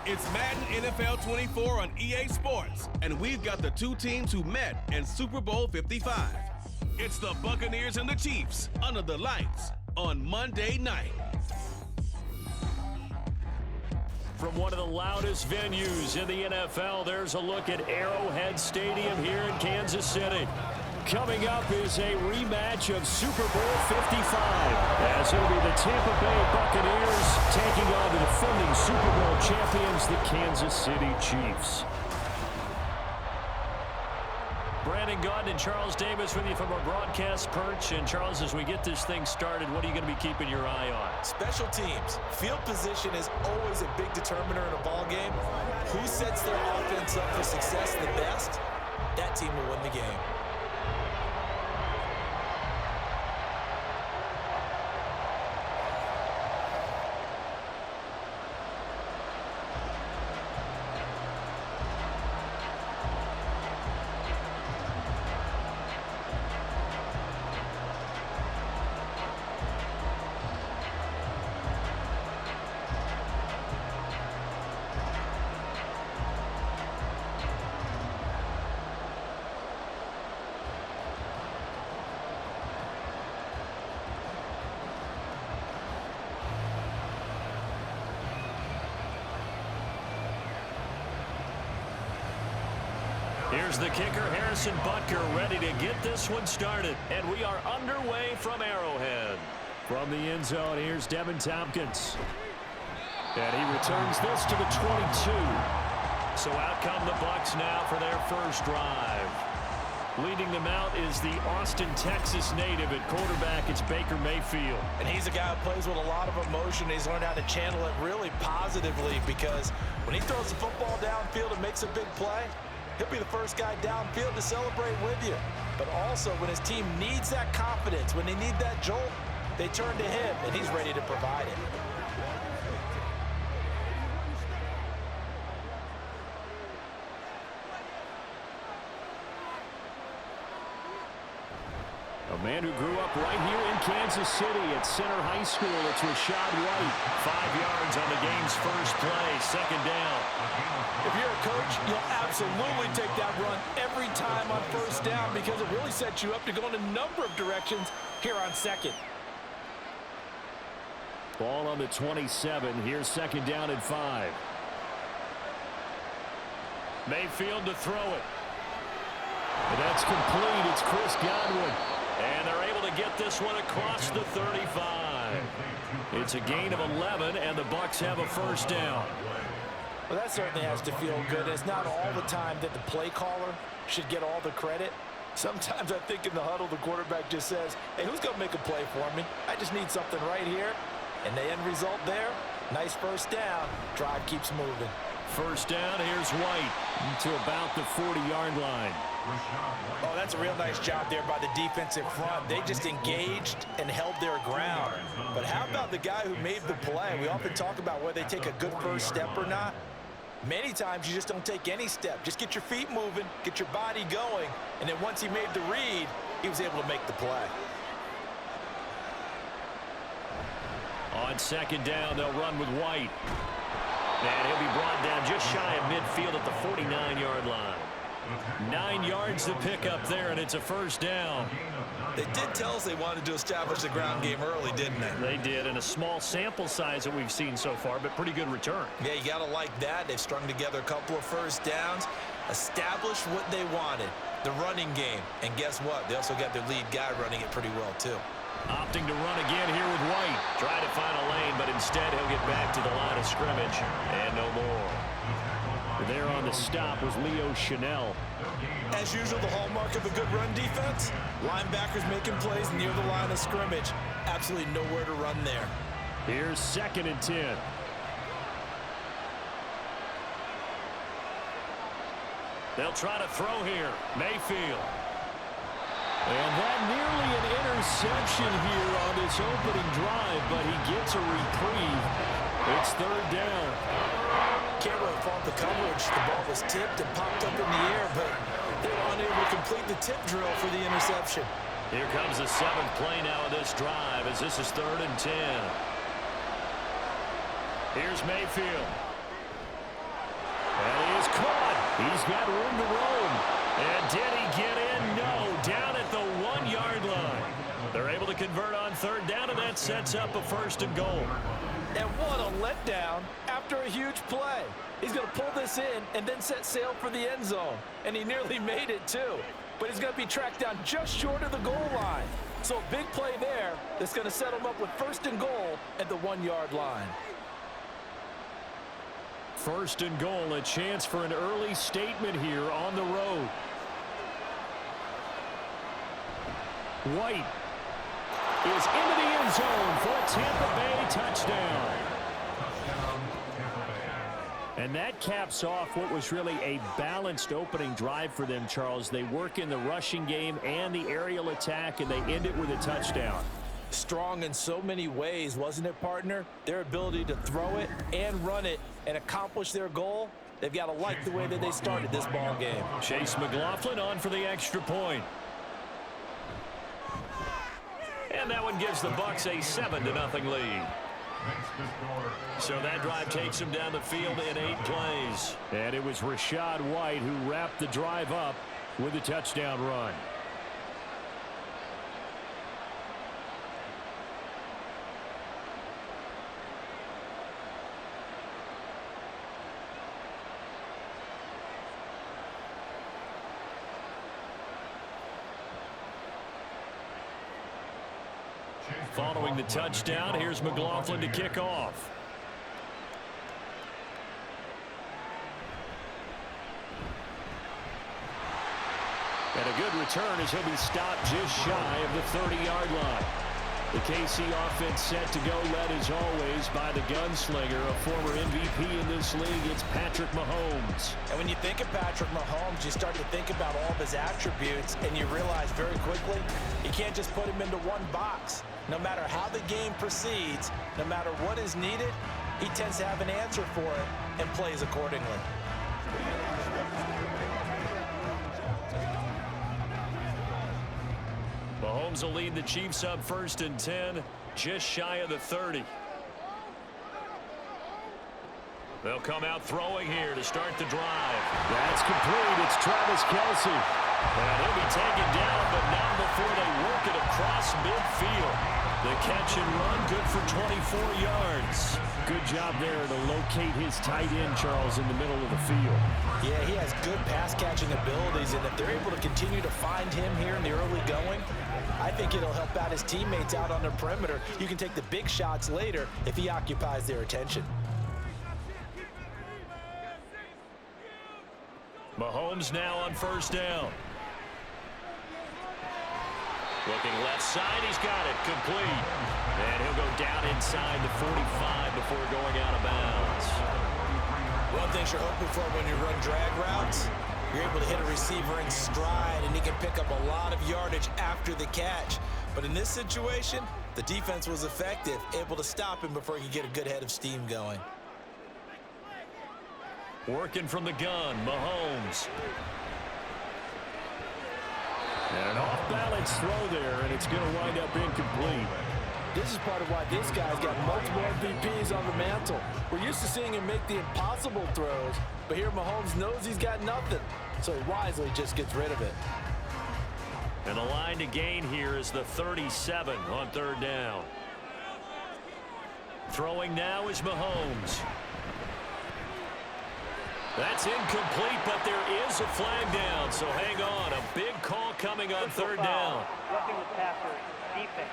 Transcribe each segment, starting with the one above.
It's Madden NFL 24 on EA Sports, and we've got the two teams who met in Super Bowl 55. It's the Buccaneers and the Chiefs under the lights on Monday night. From one of the loudest venues in the NFL, there's a look at Arrowhead Stadium here in Kansas City. Coming up is a rematch of Super Bowl 55, as it'll be the Tampa Bay Buccaneers taking on the defending Super Bowl champions, the Kansas City Chiefs. Brandon Gaudin and Charles Davis with you from our broadcast perch. And Charles, as we get this thing started, what are you going to be keeping your eye on? Special teams. Field position is always a big determiner in a ball game. Who sets their offense up for success the best, that team will win the game. Here's the kicker, Harrison Butker, ready to get this one started. And we are underway from Arrowhead. From the end zone, here's Devin Tompkins. And he returns this to the 22. So out come the Bucs now for their first drive. Leading them out is the Austin, Texas native. At quarterback, it's Baker Mayfield. And he's a guy who plays with a lot of emotion. He's learned how to channel it really positively, because when he throws the football downfield and makes a big play, he'll be the first guy downfield to celebrate with you. But also, when his team needs that confidence, when they need that jolt, they turn to him, and he's ready to provide it. A man who grew up right here in Kansas City at Center High School. It's Rashad White. 5 yards on the game's first play. Second down. If you're a coach, you'll absolutely take that run every time on first down, because it really sets you up to go in a number of directions here on second. Ball on the 27. Here's second down and 5. Mayfield to throw it. And that's complete. It's Chris Godwin. And they're able to get this one across the 35. It's a gain of 11, and the Bucs have a first down. Well, that certainly has to feel good. It's not all the time that the play caller should get all the credit. Sometimes I think in the huddle, the quarterback just says, hey, who's going to make a play for me? I just need something right here. And the end result there, nice first down. Drive keeps moving. First down, here's White to about the 40-yard line. Oh, that's a real nice job there by the defensive front. They just engaged and held their ground. But how about the guy who made the play? We often talk about whether they take a good first step or not. Many times you just don't take any step. Just get your feet moving, get your body going, and then once he made the read, he was able to make the play. On second down, they'll run with White. And he'll be brought down just shy of midfield at the 49-yard line. 9 yards to pick up there, and it's a first down. They did tell us they wanted to establish the ground game early, didn't they? They did, and a small sample size that we've seen so far, but pretty good return. Yeah, you got to like that. They've strung together a couple of first downs, established what they wanted, the running game. And guess what? They also got their lead guy running it pretty well, too. Opting to run again here with White. Trying to find a lane, but instead he'll get back to the line of scrimmage. And no more. There on the stop was Leo Chanel. As usual, the hallmark of a good run defense, linebackers making plays near the line of scrimmage. Absolutely nowhere to run there. Here's second and 10. They'll try to throw here. Mayfield. And that nearly an interception here on this opening drive, but he gets a reprieve. It's third down. Can't really fault the coverage. The ball was tipped and popped up in the air, but they were unable to complete the tip drill for the interception. Here comes the 7th play now of this drive, as this is third and 10. Here's Mayfield. is caught. He's got room to roam. And did he get in? No, down at the 1-yard line. They're able to convert on third down, and that sets up a 1st and goal. And what a letdown after a huge play. He's going to pull this in and then set sail for the end zone. And he nearly made it, too. But he's going to be tracked down just short of the goal line. So a big play there that's going to set him up with 1st and goal at the 1-yard line. 1st and goal, a chance for an early statement here on the road. White is into the end zone for a Tampa Bay touchdown. And that caps off what was really a balanced opening drive for them, Charles. They work in the rushing game and the aerial attack, and they end it with a touchdown. Strong in so many ways, wasn't it, partner? Their ability to throw it and run it and accomplish their goal, they've got to like the way that they started this ball game. Chase McLaughlin on for the extra point. And that one gives the Bucs a 7-0 lead. So that drive takes him down the field in 8 plays. And it was Rachaad White who wrapped the drive up with a touchdown run. Following the touchdown, here's McLaughlin to kick off. And a good return as he'll be stopped just shy of the 30-yard line. The KC offense set to go, led as always by the gunslinger, a former MVP in this league. It's Patrick Mahomes. And when you think of Patrick Mahomes, you start to think about all of his attributes, and you realize very quickly you can't just put him into one box. No matter how the game proceeds, no matter what is needed, he tends to have an answer for it and plays accordingly. Mahomes will lead the Chiefs up 1st and 10, just shy of the 30. They'll come out throwing here to start the drive. That's complete. It's Travis Kelce. And he'll be taken down, but not before they work it across midfield. The catch and run, good for 24 yards. Good job there to locate his tight end, Charles, in the middle of the field. Yeah, he has good pass-catching abilities, and if they're able to continue to find him here in the early going, I think it'll help out his teammates out on the perimeter. You can take the big shots later if he occupies their attention. Mahomes now on 1st down. Looking left side, he's got it, complete. And he'll go down inside the 45 before going out of bounds. One thing you're hoping for when you run drag routes, you're able to hit a receiver in stride, and he can pick up a lot of yardage after the catch. But in this situation, the defense was effective, able to stop him before he could get a good head of steam going. Working from the gun, Mahomes. And an off-balance throw there, and it's going to wind up incomplete. This is part of why this guy's got multiple MVPs on the mantle. We're used to seeing him make the impossible throws, but here Mahomes knows he's got nothing, so he wisely just gets rid of it. And the line to gain here is the 37 on 3rd down. Throwing now is Mahomes. That's incomplete, but there is a flag down, so hang on. A big call coming on 3rd down. Roughing the passer, defense.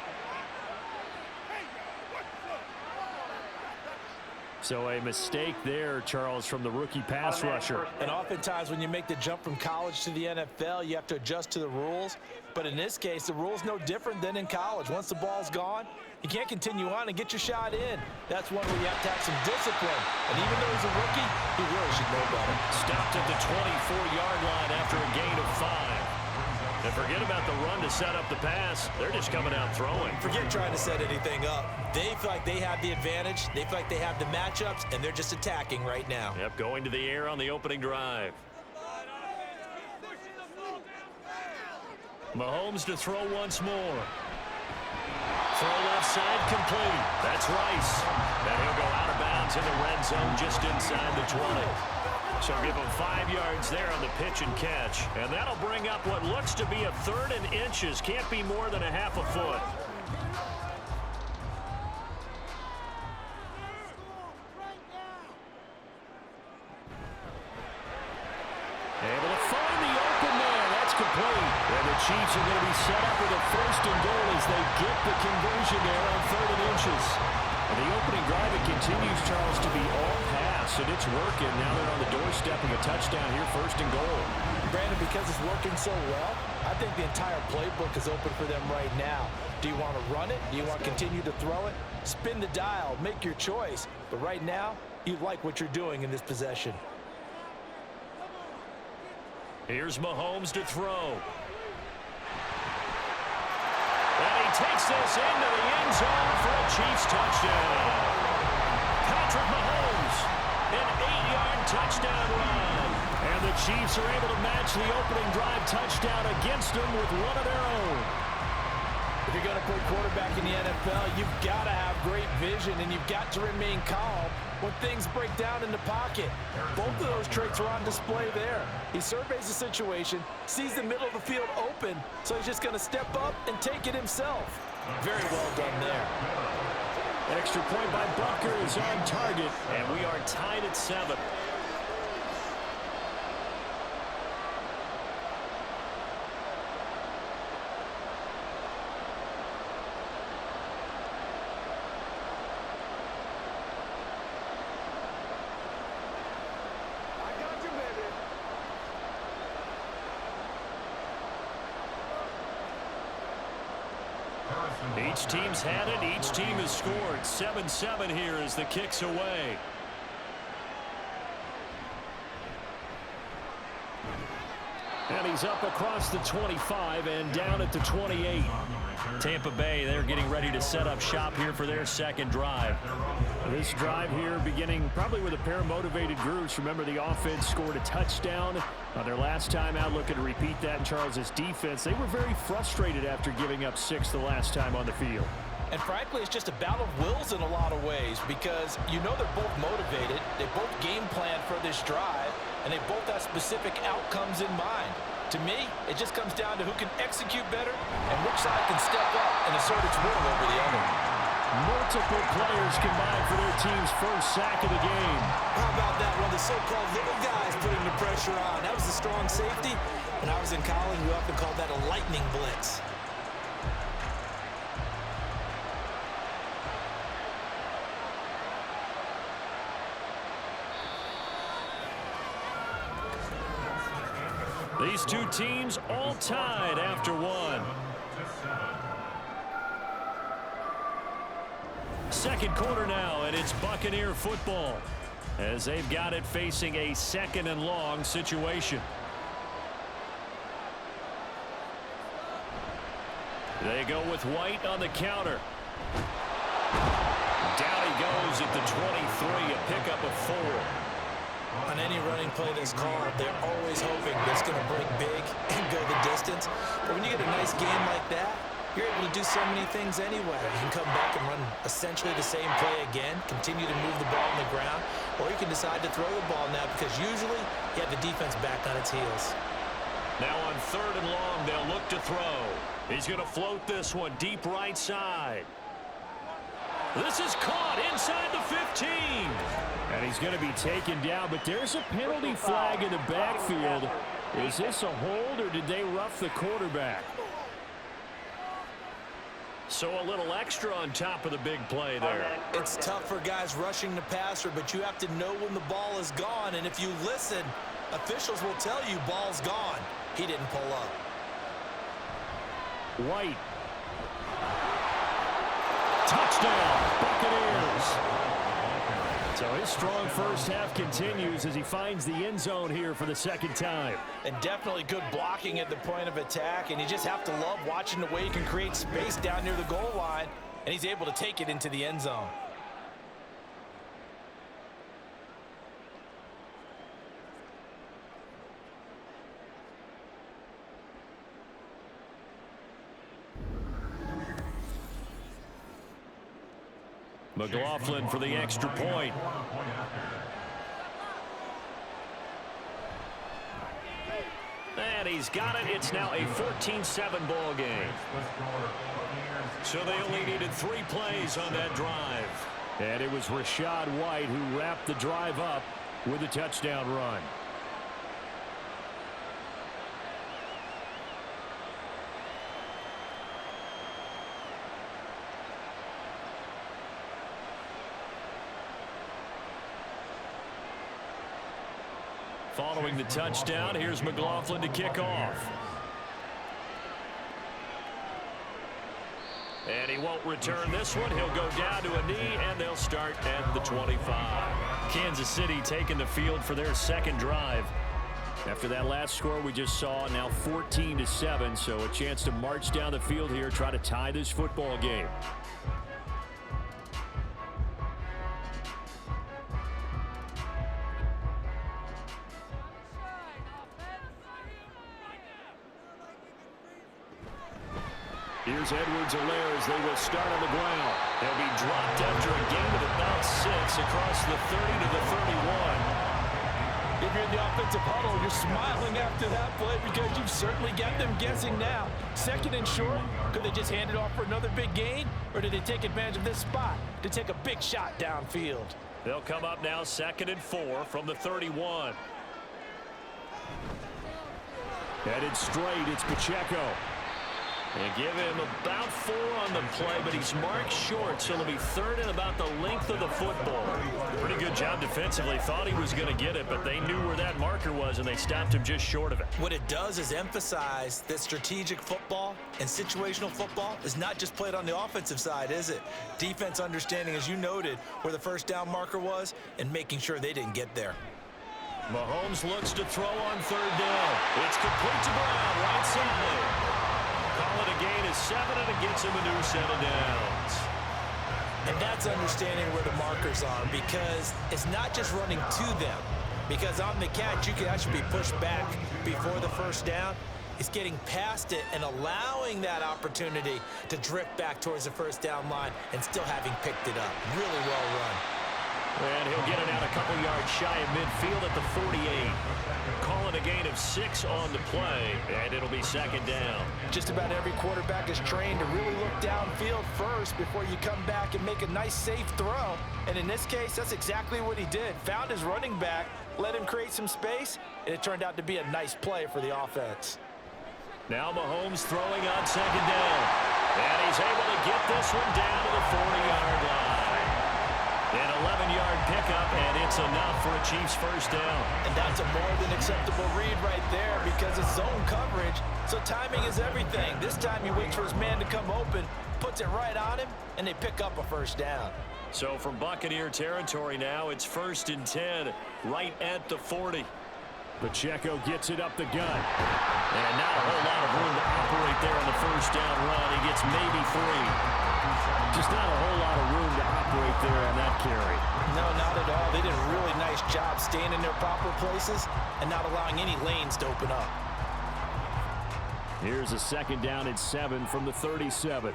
So a mistake there, Charles, from the rookie pass rusher. And oftentimes when you make the jump from college to the NFL, you have to adjust to the rules. But in this case, the rule's no different than in college. Once the ball's gone, you can't continue on and get your shot in. That's one where you have to have some discipline. And even though he's a rookie, he really should know better. Stopped at the 24-yard line after a gain of 5. And forget about the run to set up the pass. They're just coming out throwing. Forget trying to set anything up. They feel like they have the advantage. They feel like they have the matchups, and they're just attacking right now. Yep, going to the air on the opening drive. Mahomes to throw once more. Throw left side complete. That's Rice. And he'll go out of bounds in the red zone just inside the 20. So give him 5 yards there on the pitch and catch. And that'll bring up what looks to be a 3rd and inches. Can't be more than a half a foot. Able to find the open man. That's complete. And the Chiefs are going to be set up with a 1st and goal as they get the conversion there on 3rd and inches. And the opening drive, it continues, Charles, to be all pass, and it's working. Now they're on the doorstep of a touchdown here, 1st and goal. Brandon, because it's working so well, I think the entire playbook is open for them right now. Do you want to run it? Do you want to continue to throw it? Spin the dial. Make your choice. But right now, you like what you're doing in this possession. Here's Mahomes to throw. And he takes this into the end zone for a Chiefs touchdown. Patrick Mahomes, an 8-yard touchdown run. And the Chiefs are able to match the opening drive touchdown against them with one of their own. If you're going to play quarterback in the NFL, you've got to have great vision, and you've got to remain calm when things break down in the pocket. Both of those traits are on display there. He surveys the situation, sees the middle of the field open, so he's just going to step up and take it himself. Very well done there. Extra point by Butker is on target, and we are tied at 7. Each team's had it. Each team has scored. 7-7 here as the kick's away. And he's up across the 25 and down at the 28. Tampa Bay, they're getting ready to set up shop here for their second drive. This drive here beginning probably with a pair of motivated groups. Remember, the offense scored a touchdown on their last time out. Looking to repeat that in Charles's defense. They were very frustrated after giving up 6 the last time on the field. And frankly, it's just a battle of wills in a lot of ways, because you know they're both motivated. They both game plan for this drive, and they both have specific outcomes in mind. To me, it just comes down to who can execute better and which side can step up and assert its will over the other. Multiple players combined for their team's first sack of the game. How about that one? The so-called little guys putting the pressure on. That was a strong safety. When I was in college, we often called that a lightning blitz. These two teams all tied after one. Second quarter now, and it's Buccaneer football as they've got it facing a 2nd and long situation. They go with White on the counter. Down he goes at the 23, a pickup of 4. On any running play that's called, they're always hoping that it's going to break big and go the distance. But when you get a nice game like that, you're able to do so many things anyway. You can come back and run essentially the same play again, continue to move the ball on the ground, or you can decide to throw the ball now because usually you have the defense back on its heels. Now on 3rd and long, they'll look to throw. He's going to float this one deep right side. This is caught inside the 15. And he's going to be taken down, but there's a penalty flag in the backfield. Is this a hold, or did they rough the quarterback? So a little extra on top of the big play there. It's tough for guys rushing the passer, but you have to know when the ball is gone. And if you listen, officials will tell you ball's gone. He didn't pull up. White. Touchdown, Buccaneers. So his strong first half continues as he finds the end zone here for the second time. And definitely good blocking at the point of attack, and you just have to love watching the way he can create space down near the goal line, and he's able to take it into the end zone. McLaughlin for the extra point. And he's got it. It's now a 14-7 ball game. So they only needed 3 plays on that drive. And it was Rachaad White who wrapped the drive up with a touchdown run. Following the touchdown, here's McLaughlin to kick off. And he won't return this one. He'll go down to a knee, and they'll start at the 25. Kansas City taking the field for their second drive. After that last score we just saw, now 14-7, so a chance to march down the field here, try to tie this football game. Here's Edwards-Helaire as they will start on the ground. They'll be dropped after a gain of about 6 across the 30 to the 31. If you're in the offensive huddle, you're smiling after that play because you've certainly got them guessing now. Second and short, could they just hand it off for another big gain? Or did they take advantage of this spot to take a big shot downfield? They'll come up now 2nd and 4 from the 31. Headed straight, it's Pacheco. They give him about 4 on the play, but he's marked short, so it'll be 3rd and about the length of the football. Pretty good job defensively. Thought he was going to get it, but they knew where that marker was, and they stopped him just short of it. What it does is emphasize that strategic football and situational football is not just played on the offensive side, is it? Defense understanding, as you noted, where the first down marker was and making sure they didn't get there. Mahomes looks to throw on 3rd down. It's complete to Brown, right side. Call it a gain of 7, and it gets him a new set of downs. And that's understanding where the markers are, because it's not just running to them. Because on the catch, you can actually be pushed back before the first down. It's getting past it and allowing that opportunity to drift back towards the first down line and still having picked it up. Really well run. And he'll get it out a couple yards shy of midfield at the 48. Call it a gain of 6 on the play, and it'll be 2nd down. Just about every quarterback is trained to really look downfield first before you come back and make a nice, safe throw. And in this case, that's exactly what he did. Found his running back, let him create some space, and it turned out to be a nice play for the offense. Now Mahomes throwing on 2nd down. And he's able to get this one down to the 40-yard line. An 11-yard pickup, and it's enough for a Chiefs first down. And that's a more than acceptable read right there because it's zone coverage, so timing is everything. This time he waits for his man to come open, puts it right on him, and they pick up a first down. So from Buccaneer territory now, it's 1st and 10, right at the 40. Pacheco gets it up the gut. And not a whole lot of room to operate there on the first down run. He gets maybe 3. Just not a whole lot of room to operate there on that carry. No, not at all. They did a really nice job staying in their proper places and not allowing any lanes to open up. Here's a 2nd down and 7 from the 37.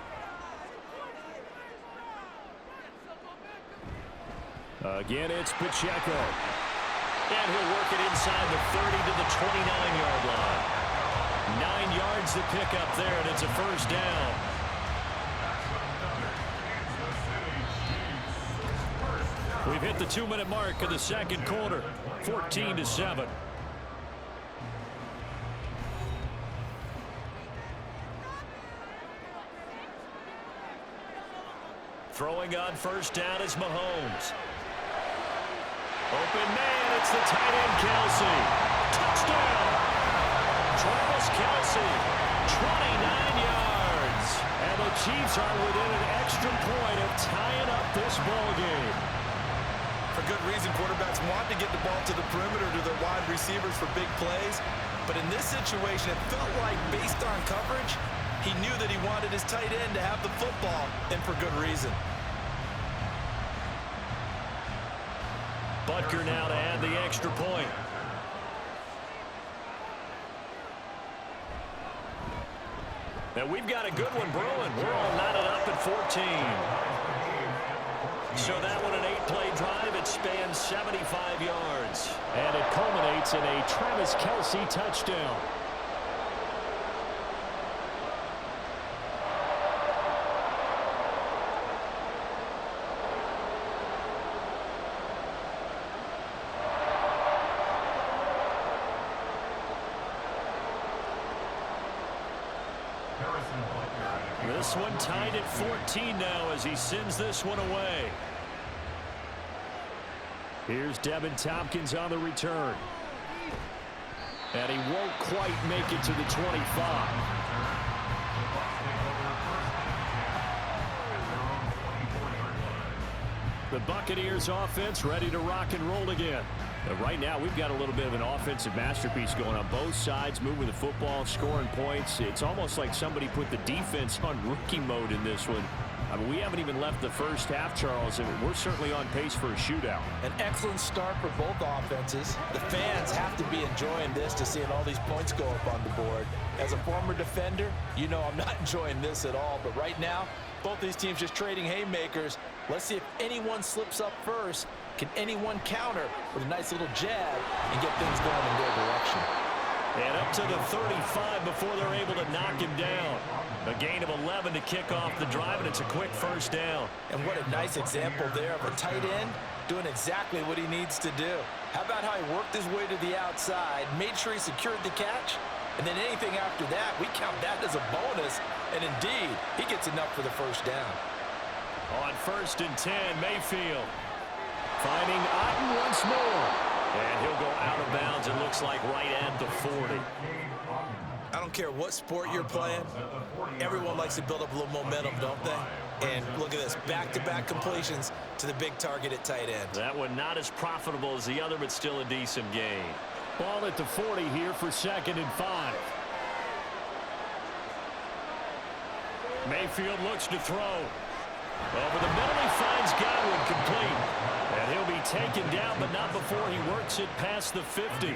Again, it's Pacheco. And he'll work it inside the 30 to the 29-yard line. 9 yards to pick up there, and it's a first down. We've hit the 2-minute mark of the second quarter, 14-7. Throwing on first down is Mahomes. Open man, it's the tight end, Kelsey. Touchdown! Travis Kelsey, 29 yards. And the Chiefs are within an extra point of tying up this ball game. For good reason, quarterbacks want to get the ball to the perimeter to their wide receivers for big plays. But in this situation, it felt like, based on coverage, he knew that he wanted his tight end to have the football, and for good reason. Butker now to add the extra point. Now we've got a good one brewing. We're all knotted up at 14. So that one an 8-play drive. It spans 75 yards. And it culminates in a Travis Kelsey touchdown. This one tied at 14 now as he sends this one away. Here's Devin Tompkins on the return. And he won't quite make it to the 25. The Buccaneers offense ready to rock and roll again. But right now, we've got a little bit of an offensive masterpiece going on both sides, moving the football, scoring points. It's almost like somebody put the defense on rookie mode in this one. I mean, we haven't even left the first half, Charles, and we're certainly on pace for a shootout. An excellent start for both offenses. The fans have to be enjoying this to seeing all these points go up on the board. As a former defender, you know I'm not enjoying this at all. But right now, both these teams just trading haymakers. Let's see if anyone slips up first. Can anyone counter with a nice little jab and get things going in their direction? And up to the 35 before they're able to knock him down. A gain of 11 to kick off the drive, and it's a quick first down. And what a nice example there of a tight end doing exactly what he needs to do. How about how he worked his way to the outside, made sure he secured the catch, and then anything after that, we count that as a bonus. And indeed, he gets enough for the first down. On 1st and 10, Mayfield finding Otten once more. And he'll go out of bounds, it looks like, right at the 40. I don't care what sport you're playing. Everyone likes to build up a little momentum, don't they? And look at this, back-to-back completions to the big target at tight end. That one not as profitable as the other, but still a decent gain. Ball at the 40 here for 2nd and 5. Mayfield looks to throw. Over the middle, he finds Godwin complete. And he'll be taken down, but not before he works it past the 50.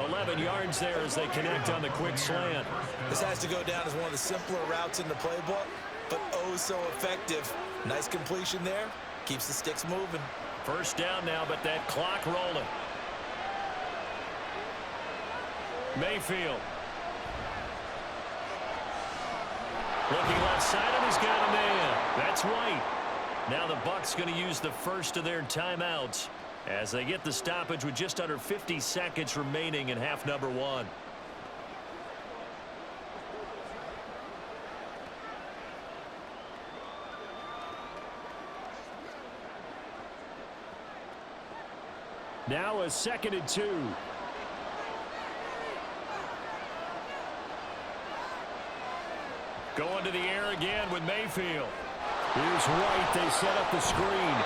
11 yards there as they connect on the quick slant. This has to go down as one of the simpler routes in the playbook, but oh so effective. Nice completion there. Keeps the sticks moving. First down now, but that clock rolling. Mayfield. Looking left side, and he's got a man. That's right. Now the Bucs going to use the first of their timeouts as they get the stoppage with just under 50 seconds remaining in half number 1. Now a 2nd and 2. Going to the air again with Mayfield. Here's White. They set up the screen.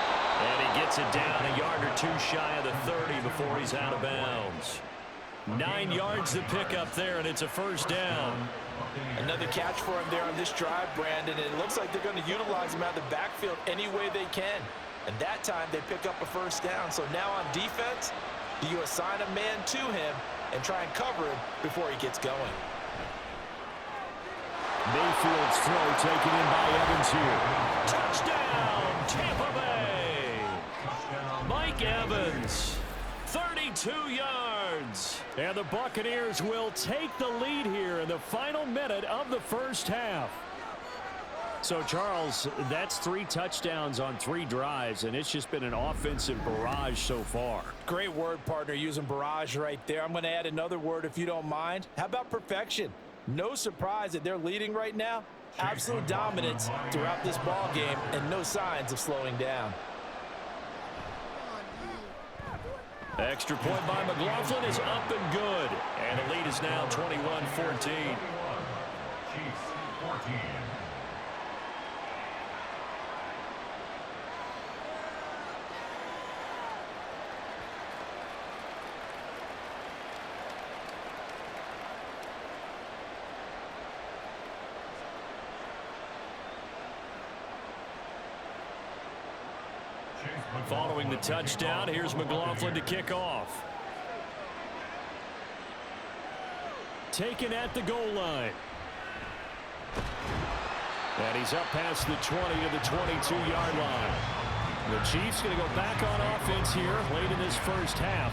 And he gets it down a yard or two shy of the 30 before he's out of bounds. 9 yards to pick up there, and it's a first down. Another catch for him there on this drive, Brandon. And it looks like they're going to utilize him out of the backfield any way they can. And that time they pick up a first down. So now on defense, do you assign a man to him and try and cover him before he gets going? Mayfield's throw taken in by Evans here. Touchdown, Tampa Bay. Mike Evans, 32 yards. And the Buccaneers will take the lead here in the final minute of the first half. So, Charles, that's 3 touchdowns on 3 drives, and it's just been an offensive barrage so far. Great word, partner, using barrage right there. I'm going to add another word if you don't mind. How about perfection? No surprise that they're leading right now. Absolute dominance throughout this ball game and no signs of slowing down. Extra point by McLaughlin is up and good. And the lead is now 21-14. Following the touchdown, here's McLaughlin to kick off. Taken at the goal line. And he's up past the 20 to the 22-yard line. The Chiefs going to go back on offense here late in this first half.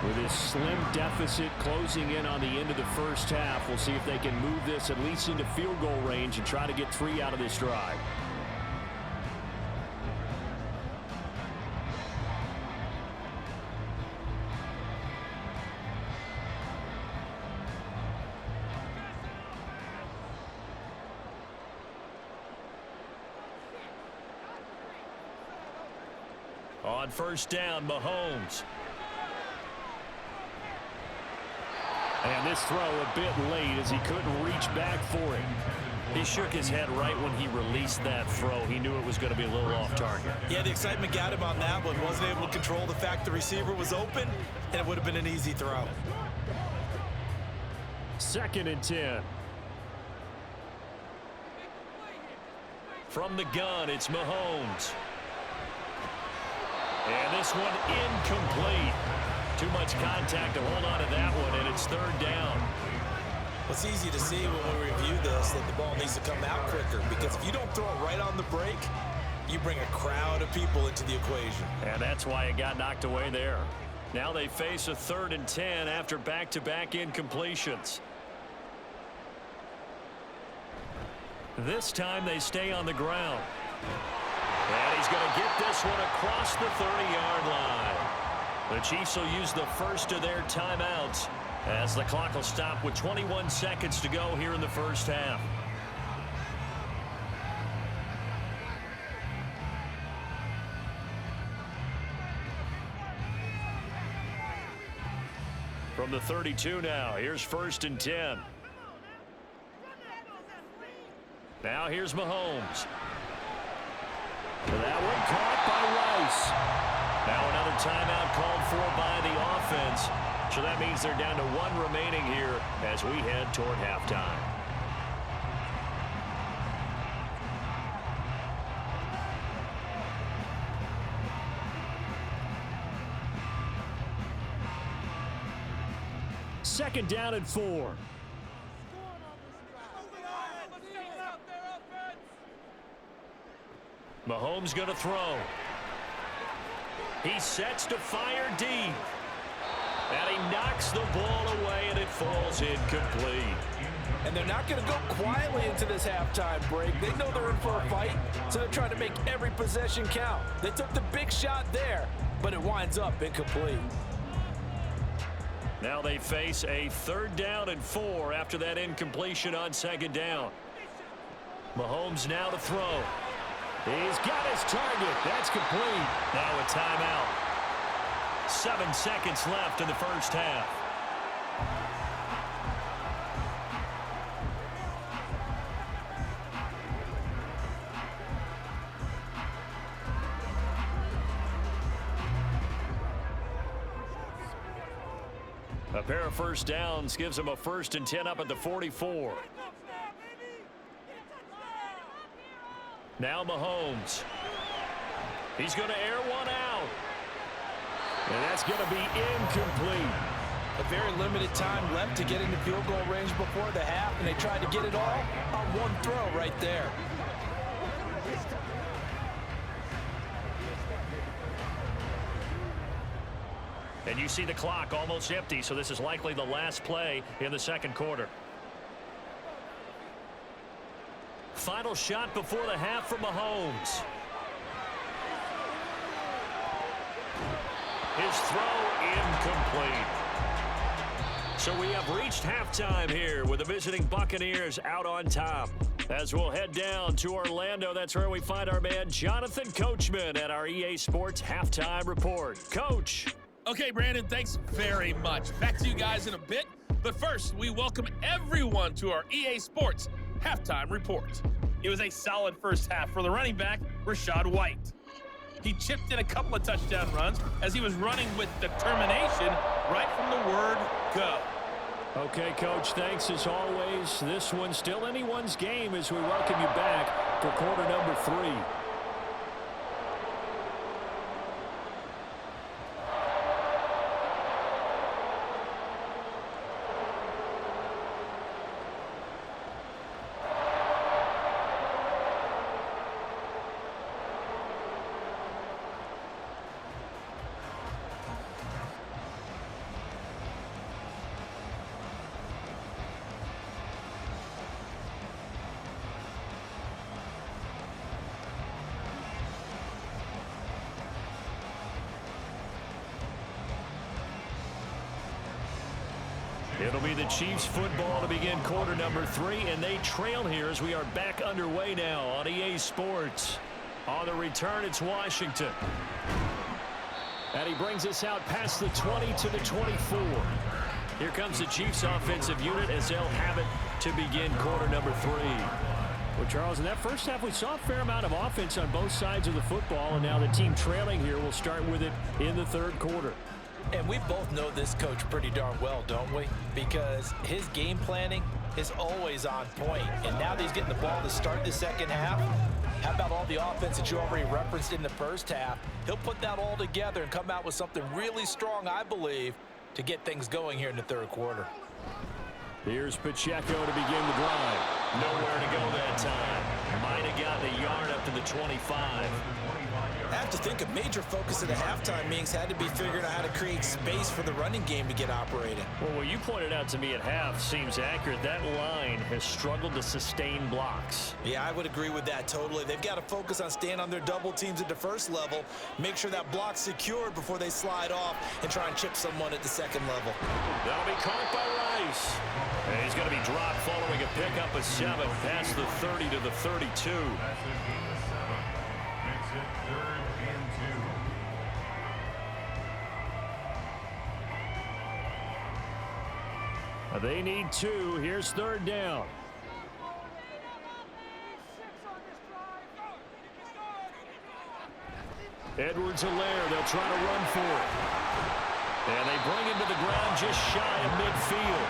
With this slim deficit closing in on the end of the first half, we'll see if they can move this at least into field goal range and try to get 3 out of this drive. On first down, Mahomes. And this throw a bit late as he couldn't reach back for it. He shook his head right when he released that throw. He knew it was going to be a little off target. Yeah, the excitement got him on that one. Wasn't able to control the fact the receiver was open, and it would have been an easy throw. 2nd and 10. From the gun, it's Mahomes. And this one incomplete. Too much contact to hold on to that one, and it's 3rd down. It's easy to see when we review this that the ball needs to come out quicker, because if you don't throw it right on the break, you bring a crowd of people into the equation. And that's why it got knocked away there. Now they face a 3rd and 10 after back-to-back incompletions. This time they stay on the ground. And he's going to get this one across the 30-yard line. The Chiefs will use the first of their timeouts as the clock will stop with 21 seconds to go here in the first half. From the 32 now, here's 1st and 10. Now here's Mahomes. That one caught by Rice. Now another timeout called for by the offense. So that means they're down to 1 remaining here as we head toward halftime. Second down and 4. Mahomes going to throw. He sets to fire deep. And he knocks the ball away, and it falls incomplete. And they're not going to go quietly into this halftime break. They know they're in for a fight, so they're trying to make every possession count. They took the big shot there, but it winds up incomplete. Now they face a 3rd down and 4 after that incompletion on 2nd down. Mahomes now to throw. He's got his target. That's complete. Now a timeout. 7 seconds left in the first half. A pair of first downs gives him a 1st and 10 up at the 44. Now Mahomes. He's going to air one out. And that's going to be incomplete. A very limited time left to get into field goal range before the half, and they tried to get it all on one throw right there. And you see the clock almost empty, so this is likely the last play in the 2nd quarter. Final shot before the half from Mahomes. His throw incomplete. So we have reached halftime here with the visiting Buccaneers out on top. As we'll head down to Orlando, that's where we find our man Jonathan Coachman at our EA Sports Halftime Report. Coach. Okay, Brandon, thanks very much. Back to you guys in a bit. But first, we welcome everyone to our EA Sports Halftime Report. It was a solid first half for the running back, Rachaad White. He chipped in a couple of touchdown runs as he was running with determination right from the word go. Okay, Coach, thanks as always. This one's still anyone's game as we welcome you back for quarter number 3. It'll be the Chiefs football to begin quarter number 3, and they trail here as we are back underway now on EA Sports. On the return, it's Washington. And he brings us out past the 20 to the 24. Here comes the Chiefs offensive unit as they'll have it to begin quarter number 3. Well, Charles, in that first half, we saw a fair amount of offense on both sides of the football, and now the team trailing here will start with it in the third quarter. And we both know this coach pretty darn well, don't we? Because his game planning is always on point. And now that he's getting the ball to start the second half, how about all the offense that you already referenced in the first half? He'll put that all together and come out with something really strong, I believe, to get things going here in the third quarter. Here's Pacheco to begin the drive. Nowhere to go that time. Might have gotten a yard up to the 25. I have to think a major focus of the halftime meetings had to be figuring out how to create space for the running game to get operating. Well, what you pointed out to me at half seems accurate. That line has struggled to sustain blocks. Yeah, I would agree with that totally. They've got to focus on staying on their double teams at the first level, make sure that block's secured before they slide off and try and chip someone at the second level. That'll be caught by Rice. And he's going to be dropped following a pickup of 7 past the 30 to the 32. They need 2. Here's third down. Edwards-Helaire, they'll try to run for it. And they bring him to the ground just shy of midfield.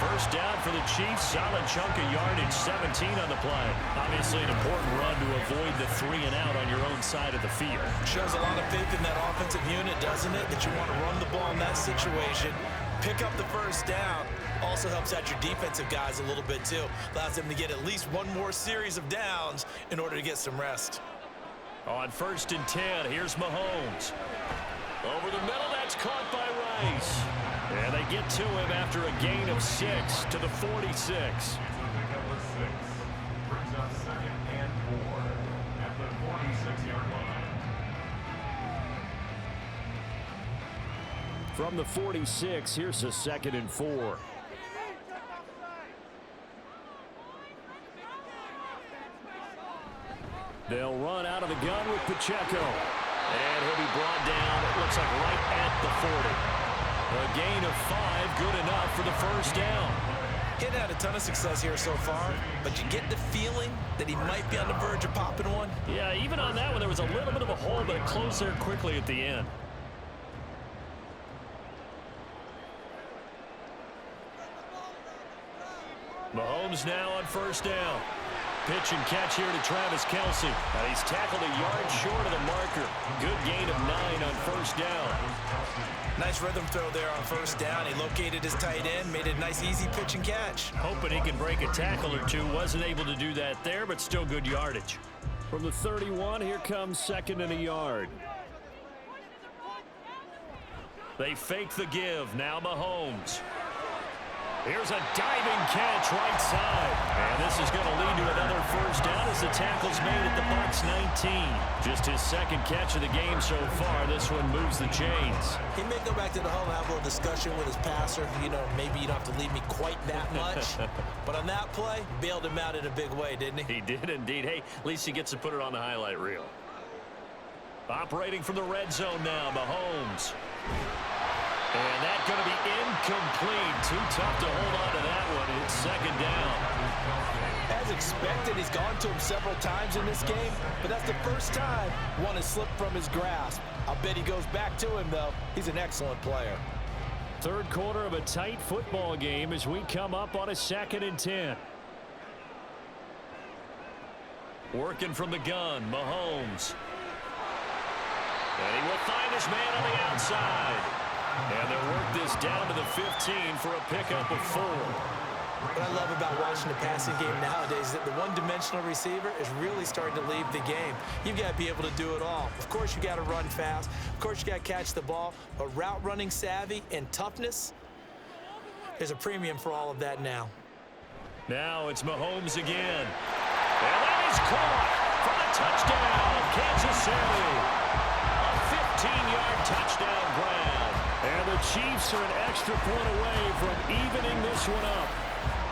First down for the Chiefs. Solid chunk of yardage, 17 on the play. Obviously an important run to avoid the 3 and out on your own side of the field. Shows a lot of faith in that offensive unit, doesn't it? That you want to run the ball in that situation. Pick up the first down. Also helps out your defensive guys a little bit too. Allows them to get at least one more series of downs in order to get some rest. On 1st and 10, here's Mahomes. Over the middle, that's caught by Rice. And they get to him after a gain of 6 to the 46. From the 46, here's a 2nd and 4. They'll run out of the gun with Pacheco. And he'll be brought down, it looks like right at the 40. A gain of 5, good enough for the first down. He's had a ton of success here so far, but you get the feeling that he might be on the verge of popping one. Yeah, even on that one, there was a little bit of a hole, but it closed there quickly at the end. Mahomes now on first down. Pitch and catch here to Travis Kelce. He's tackled a yard short of the marker. Good gain of 9 on first down. Nice rhythm throw there on first down. He located his tight end, made a nice easy pitch and catch. Hoping he can break a tackle or two. Wasn't able to do that there, but still good yardage. From the 31, here comes 2nd and a yard. They fake the give. Now Mahomes. Here's a diving catch right side. And this is going to lead to another first down as the tackle's made at the Bucs 19. Just his 2nd catch of the game so far. This one moves the chains. He may go back to the home and have a little discussion with his passer. You know, maybe you don't have to leave me quite that much. But on that play, bailed him out in a big way, didn't he? He did indeed. Hey, at least he gets to put it on the highlight reel. Operating from the red zone now, Mahomes. And that's going to be incomplete. Too tough to hold on to that one. It's 2nd down. As expected, he's gone to him several times in this game, but that's the first time one has slipped from his grasp. I'll bet he goes back to him, though. He's an excellent player. Third quarter of a tight football game as we come up on a 2nd and 10. Working from the gun, Mahomes. And he will find his man on the outside. And they'll work this down to the 15 for a pickup of 4. What I love about watching the passing game nowadays is that the one-dimensional receiver is really starting to leave the game. You've got to be able to do it all. Of course, you got to run fast. Of course, you got to catch the ball. But route running savvy and toughness, there's a premium for all of that now. Now it's Mahomes again. And that is caught for the touchdown, Kansas City. A 15-yard touchdown grab. And the Chiefs are an extra point away from evening this one up.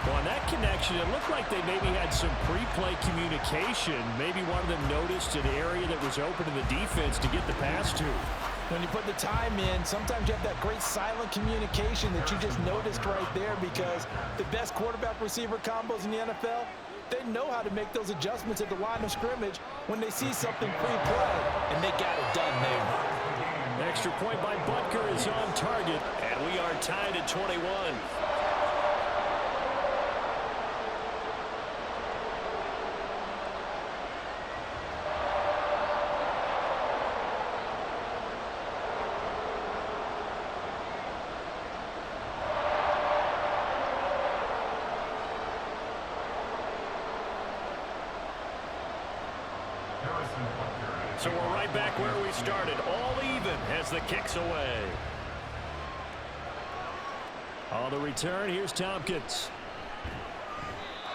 Well, on that connection, it looked like they maybe had some pre-play communication. Maybe one of them noticed an area that was open to the defense to get the pass to. When you put the time in, sometimes you have that great silent communication that you just noticed right there, because the best quarterback-receiver combos in the NFL, they know how to make those adjustments at the line of scrimmage when they see something pre-play, and they got it done there. Extra point by Butker is on target, And we are tied at 21. So we're right back where we started, all even as the kick's away. On the return, here's Tompkins.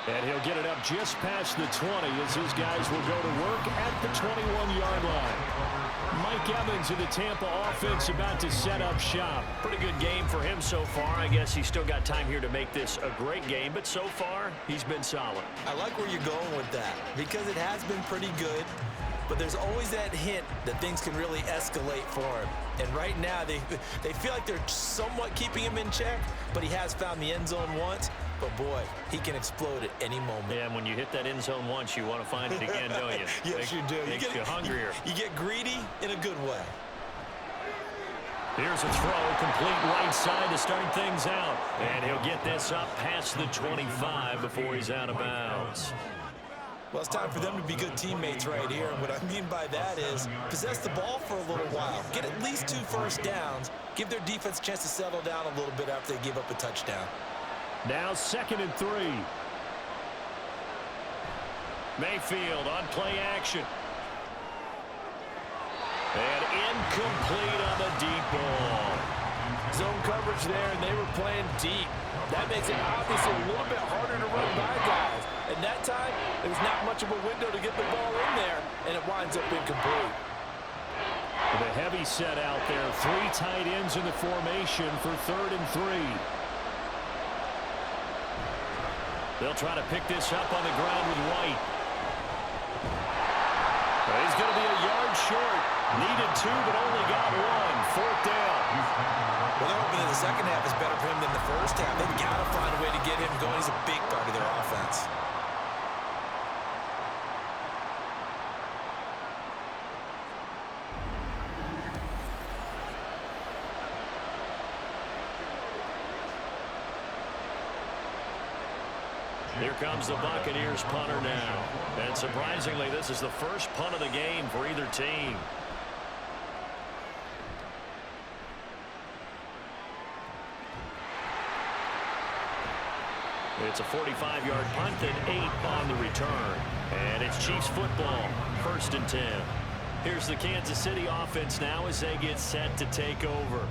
And he'll get it up just past the 20 as his guys will go to work at the 21-yard line. Mike Evans of the Tampa offense about to set up shop. Pretty good game for him so far. I guess he's still got time here to make this a great game, but so far, he's been solid. I like where you're going with that, because it has been pretty good. But there's always that hint that things can really escalate for him. And right now, they feel like they're somewhat keeping him in check, but he has found the end zone once. But, boy, he can explode at any moment. Yeah, and when you hit that end zone once, you want to find it again, don't you? Yes, you do. Makes you hungrier. You get greedy in a good way. Here's a throw, complete right side to start things out. And he'll get this up past the 25 before he's out of bounds. Well, it's time for them to be good teammates right here. And what I mean by that is possess the ball for a little while. Get at least 2 first downs. Give their defense a chance to settle down a little bit after they give up a touchdown. Now 2nd and 3. Mayfield on play action. And incomplete on the deep ball. Zone coverage there, and they were playing deep. That makes it obviously a little bit harder to run by guys. And that time, there was not much of a window to get the ball in there, and it winds up incomplete. With a heavy set out there, 3 tight ends in the formation for 3rd and 3. They'll try to pick this up on the ground with White. He's going to be a yard short. Needed 2, but only got 1. 4th down. Well, they're hoping that the second half is better for him than the first half. They've got to find a way to get him going. He's a big part of their offense. Here comes the Buccaneers punter now. And surprisingly, this is the first punt of the game for either team. It's a 45-yard punt and 8 on the return. And it's Chiefs football, 1st and 10. Here's the Kansas City offense now as they get set to take over.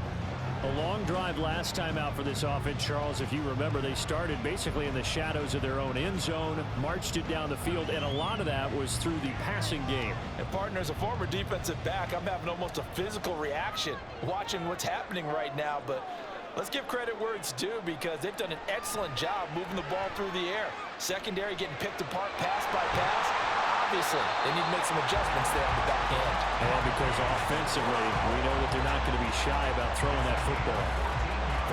A long drive last time out for this offense, Charles. If you remember, they started basically in the shadows of their own end zone, marched it down the field, and a lot of that was through the passing game. And partner, as a former defensive back, I'm having almost a physical reaction watching what's happening right now. But let's give credit where it's due, because they've done an excellent job moving the ball through the air. Secondary getting picked apart pass by pass. Obviously, they need to make some adjustments there on the back end. And because offensively, we know that they're not going to be shy about throwing that football.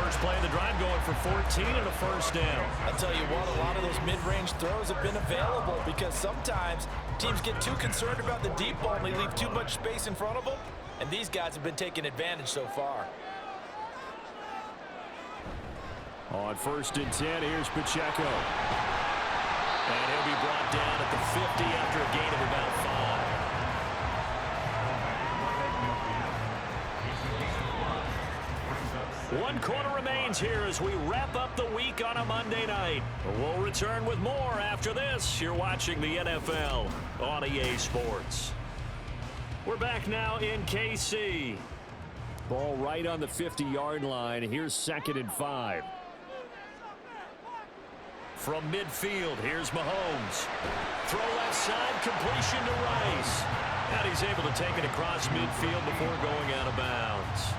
First play of the drive going for 14 and a 1st down. I'll tell you what, a lot of those mid-range throws have been available, because sometimes teams get too concerned about the deep ball and they leave too much space in front of them. And these guys have been taking advantage so far. On 1st and 10, here's Pacheco. And he'll be brought down at the 50 after a gain of about 5. 1 quarter remains here as we wrap up the week on a Monday night. We'll return with more after this. You're watching the NFL on EA Sports. We're back now in KC. Ball right on the 50-yard line. Here's 2nd and 5. From midfield, here's Mahomes. Throw left side, completion to Rice. And he's able to take it across midfield before going out of bounds.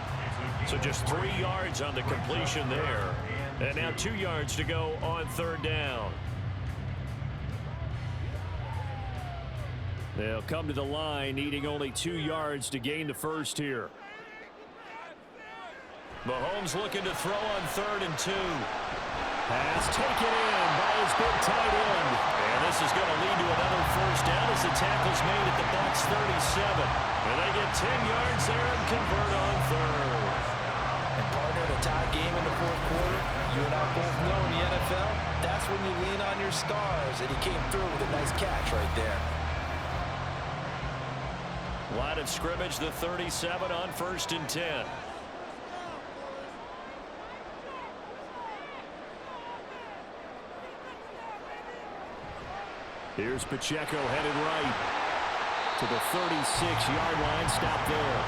So just 3 yards on the completion there. And now 2 yards to go on 3rd down. They'll come to the line, needing only 2 yards to gain the first here. Mahomes looking to throw on 3rd and 2. Pass taken in by his big tight end. And this is going to lead to another first down as the tackle's made at the Bucs 37. And they get 10 yards there and convert on 3rd. And partner, in a tie game in the 4th quarter, you and I both know in the NFL, that's when you lean on your stars, and he came through with a nice catch right there. Line of scrimmage, the 37 on 1st and 10. Here's Pacheco headed right to the 36-yard line. Stop there.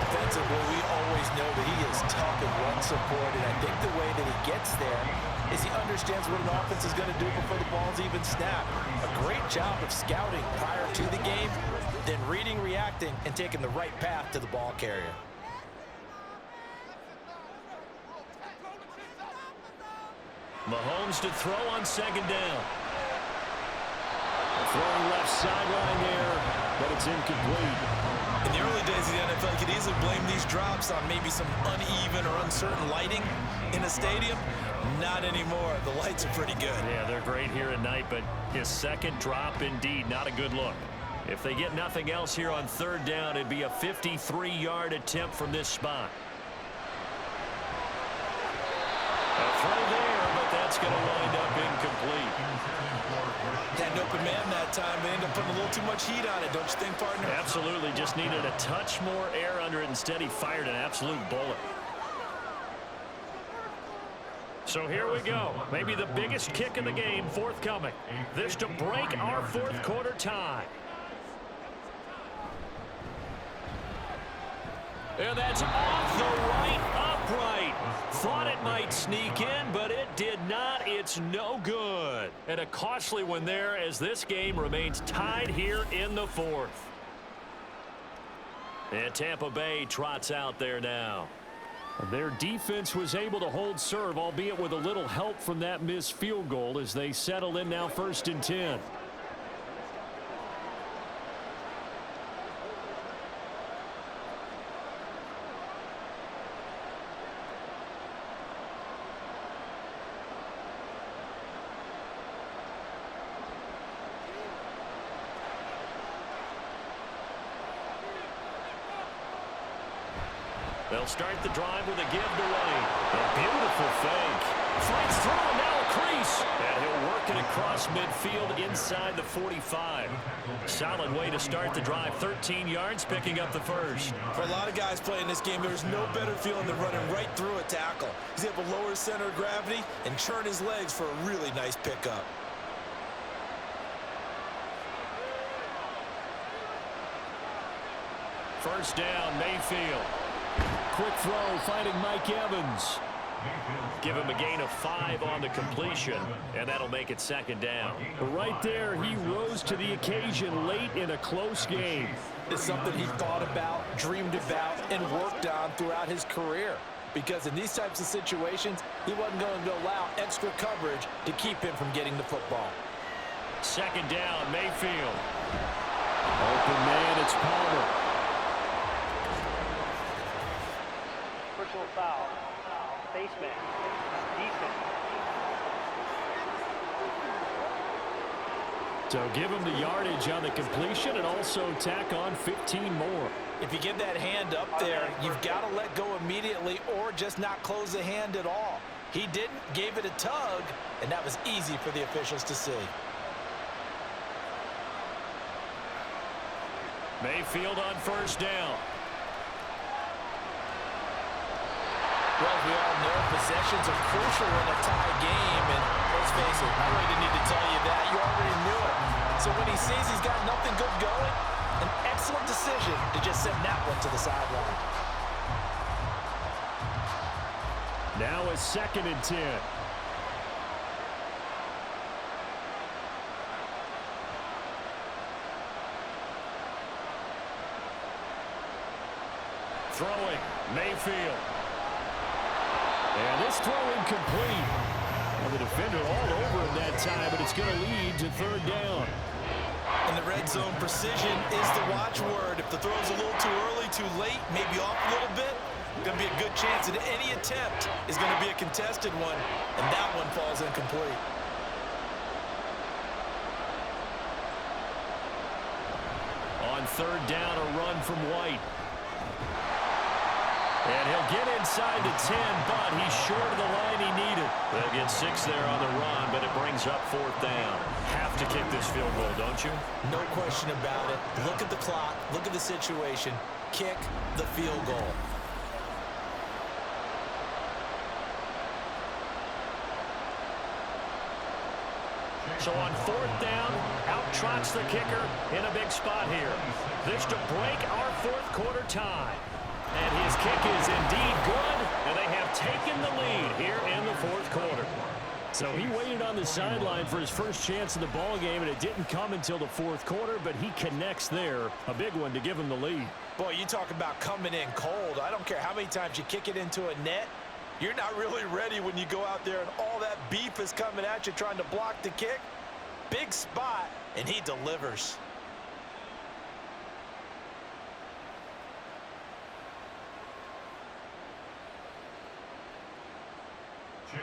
Defensively, we always know that he is tough and run support, and I think the way that he gets there is he understands what an offense is going to do before the ball's even snapped. A great job of scouting prior to the game, then reading, reacting, and taking the right path to the ball carrier. Mahomes to throw on 2nd down. Throwing left sideline there, but it's incomplete. In the early days of the NFL, you could easily blame these drops on maybe some uneven or uncertain lighting in a stadium. Not anymore. The lights are pretty good. Yeah, they're great here at night, but his 2nd drop, indeed, not a good look. If they get nothing else here on 3rd down, it'd be a 53-yard attempt from this spot. A throw there, but that's going to wind up incomplete. Had an open man that time. They ended up putting a little too much heat on it, don't you think, partner? Absolutely. Just needed a touch more air under it. Instead, he fired an absolute bullet. So here we go. Maybe the biggest kick in the game forthcoming. This to break our 4th quarter tie. And that's off the right upright. Thought it might sneak in, but it did not. It's no good. And a costly one there as this game remains tied here in the 4th. And Tampa Bay trots out there now. Their defense was able to hold serve, albeit with a little help from that missed field goal as they settle in now 1st and 10. They'll start the drive with a give to Wayne. A beautiful fake. Fights through and now a crease. And he'll work it across midfield inside the 45. Solid way to start the drive. 13 yards, picking up the 1st. For a lot of guys playing this game, there's no better feeling than running right through a tackle. He's able to lower his center of gravity and churn his legs for a really nice pickup. First down, Mayfield. Quick throw, finding Mike Evans. Give him a gain of 5 on the completion, and that'll make it 2nd down. Right there, he rose to the occasion late in a close game. It's something he thought about, dreamed about, and worked on throughout his career. Because in these types of situations, he wasn't going to allow extra coverage to keep him from getting the football. 2nd down, Mayfield. Open man, it's Palmer. Personal foul. Face mask. Defense. So give him the yardage on the completion and also tack on 15 more. If you give that hand up there, you've got to let go immediately or just not close the hand at all. He didn't, gave it a tug, and that was easy for the officials to see. Mayfield on 1st down. Well, we all know possessions are crucial in a tie game, and let's face it, I really didn't need to tell you that. You already knew it. So when he sees he's got nothing good going, an excellent decision to just send that one to the sideline. Now a 2nd and 10. Throwing, Mayfield. And this throw incomplete. Well, the defender all over him that time, but it's going to lead to 3rd down. In the red zone, precision is the watchword. If the throw's a little too early, too late, maybe off a little bit, Going to be a good chance that any attempt is going to be a contested one, and that one falls incomplete. On third down, a run from White. And he'll get inside the 10, but he's short of the line he needed. They'll get 6 there on the run, but it brings up fourth down. Have to kick this field goal, don't you? No question about it. Look at the clock. Look at the situation. Kick the field goal. So on fourth down, out trots the kicker in a big spot here. This to break our fourth quarter tie. And his kick is indeed good, and they have taken the lead here in the fourth quarter. So he waited on the sideline for his first chance in the ball game, and it didn't come until the fourth quarter, but he connects there. A big one to give him the lead. Boy, you talk about coming in cold. I don't care how many times you kick it into a net. You're not really ready when you go out there and all that beef is coming at you trying to block the kick. Big spot, and he delivers.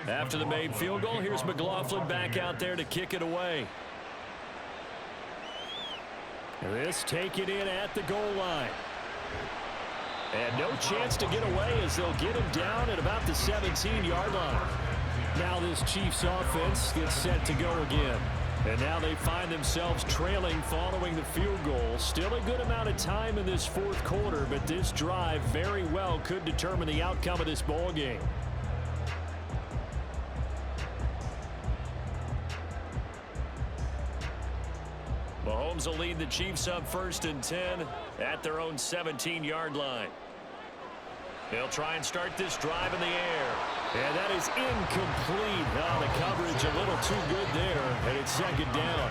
After the made field goal, here's McLaughlin back out there to kick it away. This take it in at the goal line. And no chance to get away as they'll get him down at about the 17-yard line. Now this Chiefs offense gets set to go again. And now they find themselves trailing following the field goal. Still a good amount of time in this fourth quarter, but this drive very well could determine the outcome of this ball game. Mahomes will lead the Chiefs up 1st and 10 at their own 17-yard line. They'll try and start this drive in the air. And that is incomplete. Oh, the coverage a little too good there, and it's second down.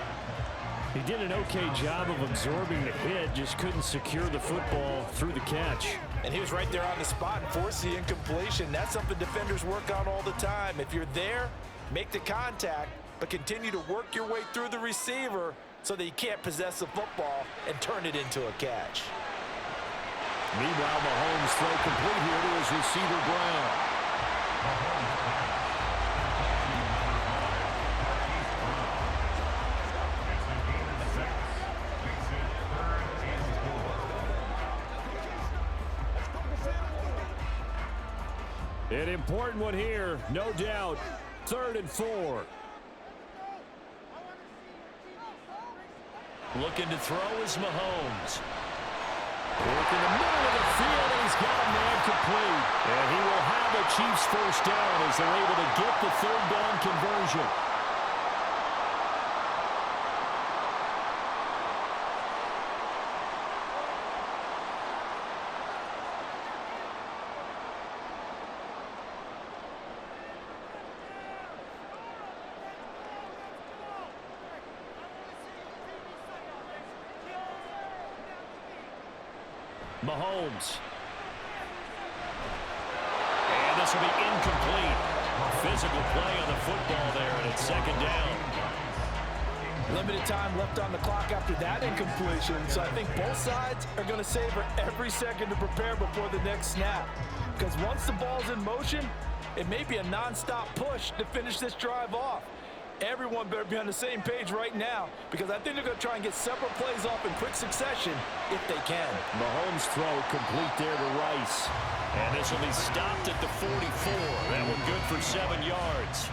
He did an okay job of absorbing the hit, just couldn't secure the football through the catch. And he was right there on the spot and forced the incompletion. That's something defenders work on all the time. If you're there, make the contact, but continue to work your way through the receiver so that you can't possess the football and turn it into a catch. Meanwhile, Mahomes throw complete here to his receiver, Brown. An important one here, no doubt. 3rd and 4. Looking to throw is Mahomes. Work in the middle of the field, and he's got a man complete. And he will have a Chiefs first down as they're able to get the 3rd down conversion. Mahomes. And this will be incomplete. Physical play on the football there, and it's 2nd down. Limited time left on the clock after that incompletion, so I think both sides are going to savor every second to prepare before the next snap. Because once the ball's in motion, it may be a non-stop push to finish this drive off. Everyone better be on the same page right now, because I think they're going to try and get several plays off in quick succession if they can. Mahomes throw complete there to Rice. And this will be stopped at the 44. That one good for 7 yards.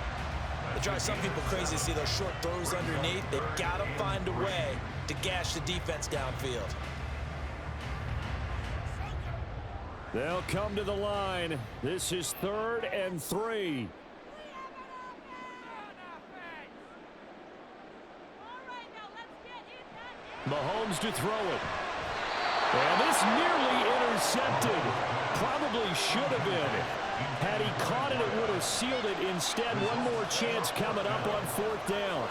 It drives some people crazy to see those short throws underneath. They've got to find a way to gash the defense downfield. They'll come to the line. This is 3rd and 3. Mahomes to throw it. And this nearly intercepted. Probably should have been. Had he caught it, it would have sealed it. Instead, one more chance coming up on 4th down.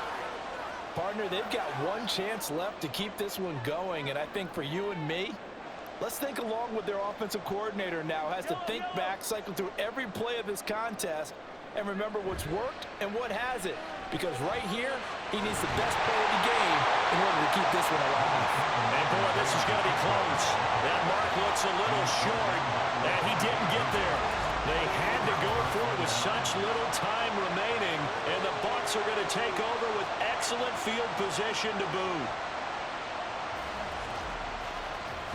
Partner, they've got one chance left to keep this one going, and I think for you and me, let's think along with their offensive coordinator now. Has to think back, cycle through every play of this contest, and remember what's worked and what hasn't. Because right here, he needs the best play of the game in order to keep this one alive. And boy, this is going to be close. That mark looks a little short, and he didn't get there. They had to go for it with such little time remaining, and the Bucs are going to take over with excellent field position to boot.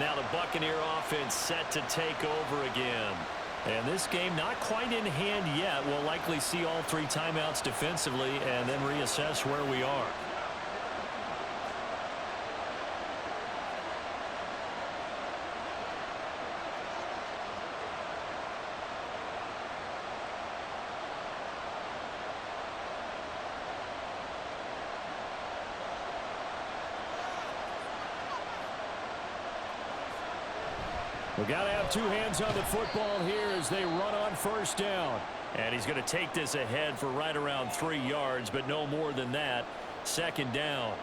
Now the Buccaneer offense set to take over again. And this game not quite in hand yet. We'll likely see all 3 timeouts defensively and then reassess where we are. We've got to have 2 hands on the football here as they run on first down. And he's going to take this ahead for right around 3 yards, but no more than that. Second down.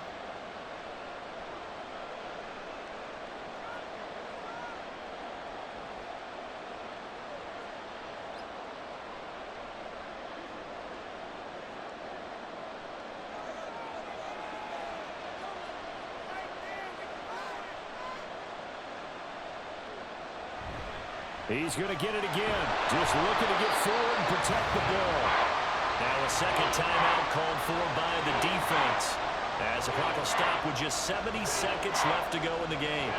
He's going to get it again. Just looking to get forward and protect the ball. Now a second timeout called for by the defense, as the clock will stop with just 70 seconds left to go in the game.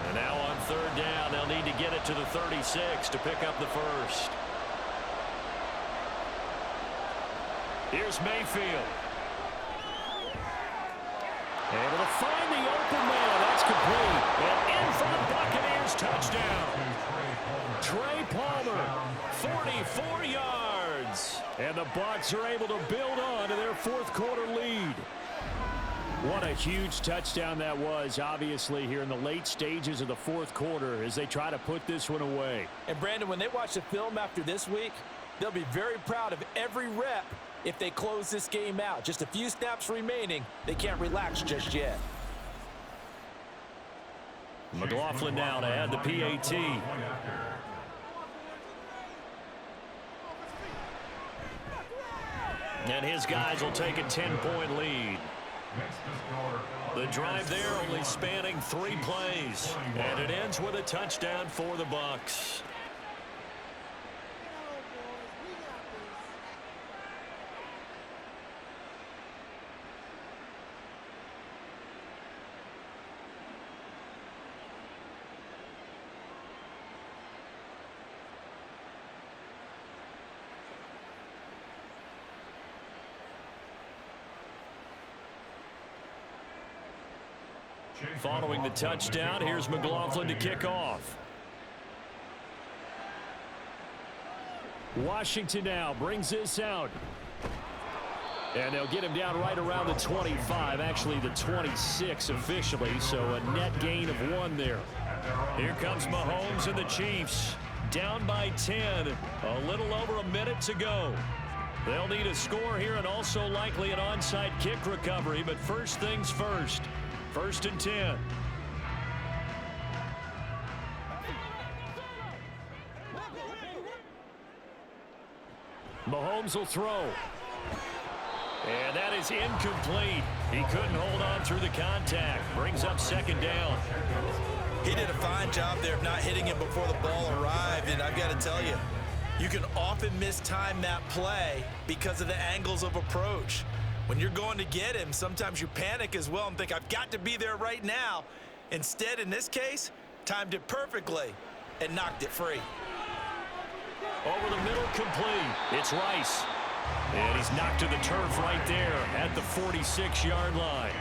And now on third down, they'll need to get it to the 36 to pick up the first. Here's Mayfield. Able to find the open man. That's complete. And in for the Buccaneers touchdown. Trey Palmer, 44 yards. And the Bucs are able to build on to their fourth quarter lead. What a huge touchdown that was, obviously, here in the late stages of the fourth quarter as they try to put this one away. And, Brandon, when they watch the film after this week, they'll be very proud of every rep if they close this game out. Just a few snaps remaining. They can't relax just yet. McLaughlin now to add the PAT. And his guys will take a 10-point lead. The drive there only spanning 3 plays. And it ends with a touchdown for the Bucs. Following the touchdown, here's McLaughlin to kick off. Washington now brings this out. And they'll get him down right around the 25, actually the 26 officially, so a net gain of 1 there. Here comes Mahomes and the Chiefs, down by 10, a little over a minute to go. They'll need a score here and also likely an onside kick recovery, but first things first. 1st and 10. Mahomes will throw. And that is incomplete. He couldn't hold on through the contact. Brings up second down. He did a fine job there of not hitting him before the ball arrived, and I've got to tell you, you can often mistime that play because of the angles of approach. When you're going to get him, sometimes you panic as well and think, I've got to be there right now. Instead, in this case, timed it perfectly and knocked it free. Over the middle, complete. It's Rice. And he's knocked to the turf right there at the 46-yard line.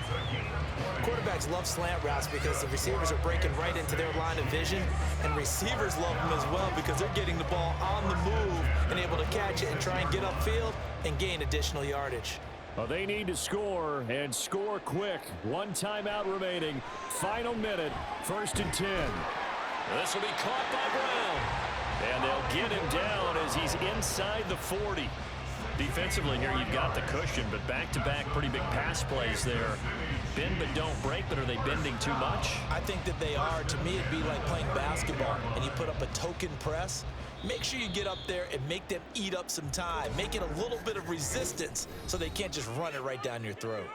Quarterbacks love slant routes because the receivers are breaking right into their line of vision, and receivers love them as well because they're getting the ball on the move and able to catch it and try and get upfield and gain additional yardage. Well, they need to score, and score quick. 1 timeout remaining. Final minute, 1st and 10. This will be caught by Brown. And they'll get him down as he's inside the 40. Defensively here, you've got the cushion, but back-to-back pretty big pass plays there. Bend but don't break, but are they bending too much? I think that they are. To me, it'd be like playing basketball, and you put up a token press. Make sure you get up there and make them eat up some time. Make it a little bit of resistance so they can't just run it right down your throat.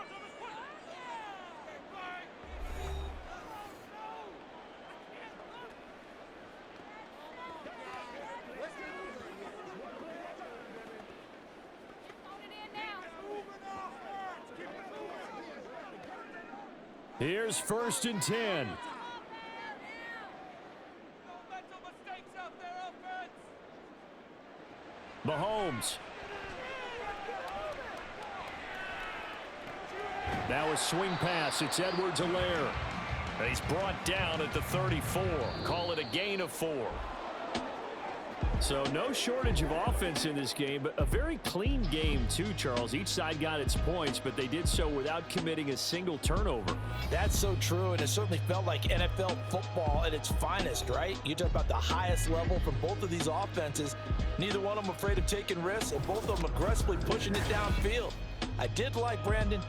Here's 1st and 10. Mahomes. Now a swing pass. It's Edwards-Helaire. He's brought down at the 34. Call it a gain of 4. So no shortage of offense in this game, but a very clean game too, Charles. Each side got its points, but they did so without committing a single turnover. That's so true, and it certainly felt like NFL football at its finest, right? You talk about the highest level from both of these offenses. Neither one of them afraid of taking risks, and both of them aggressively pushing it downfield. I did like, Brandon,